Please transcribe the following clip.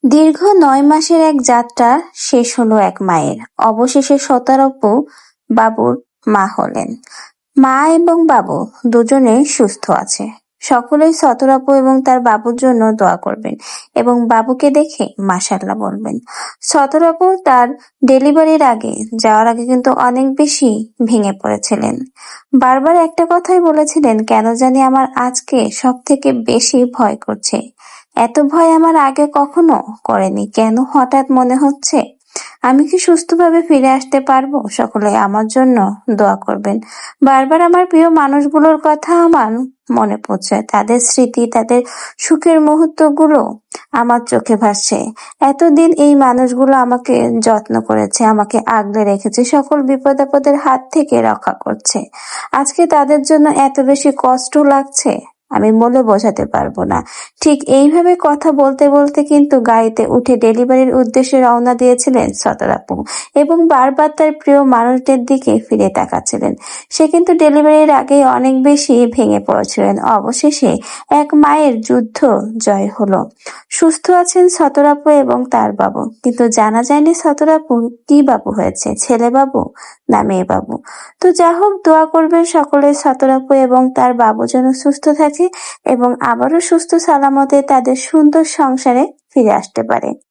দীর্ঘ ৯ মাসের এক যাত্রা শেষ হলো এক মায়ের। অবশেষে শতারূপা বাবুর মা হলেন। মা এবং বাবু দুজনেই সুস্থ আছে। সকলেই শতারূপা এবং তার বাবুর জন্য দোয়া করবেন এবং বাবুকে দেখে মাশাআল্লাহ বলবেন। শতারূপা তার ডেলিভারির আগে যাওয়ার আগে কিন্তু অনেক বেশি ভেঙে পড়েছিলেন। বারবার একটা কথাই বলেছিলেন, কেন জানি আমার আজকে সবথেকে বেশি ভয় করছে। এত ভয় আমার আগে কখনো করেনি। কেন হঠাৎ মনে হচ্ছে? আমি কি সুস্থভাবে ফিরে আসতে পারবো? সকলে আমার জন্য দোয়া করবেন। বারবার আমার প্রিয় মানুষগুলোর কথা আমার মনে পড়ছে। তাদের স্মৃতি, তাদের সুখের মুহূর্তগুলো আমার চোখে ভাসছে। এতদিন এই মানুষগুলো আমাকে যত্ন করেছে, আমাকে আগলে রেখেছে, সকল বিপদ-আপদের হাত থেকে রক্ষা করছে। আজকে তাদের জন্য এত বেশি কষ্ট লাগছে, আমি বলে বোঝাতে পারবো না। ঠিক এইভাবে কথা বলতে বলতে কিন্তু গাড়িতে উঠে ডেলিভারির উদ্দেশ্যে রওনা দিয়েছিলেন শতারূপা এবং বারবার তার প্রিয় মানুষদের দিকে ফিরে তাকাচ্ছিলেন। সে কিন্তু ডেলিভারির আগেই অনেক বেশি ভেঙে পড়েছিলেন। অবশেষে এক মায়ের যুদ্ধ জয় হলো। সুস্থ আছেন শতারূপা এবং তার বাবু, কিন্তু জানা যায়নি শতারূপার কি বাবু হয়েছে, ছেলে বাবু না মেয়ে বাবু। তো যা হোক, দোয়া করবেন সকলে শতারূপা এবং তার বাবু যেন সুস্থ থাকে এবং আবারও সুস্থ সালামতে তাদের সুন্দর সংসারে ফিরে আসতে পারে।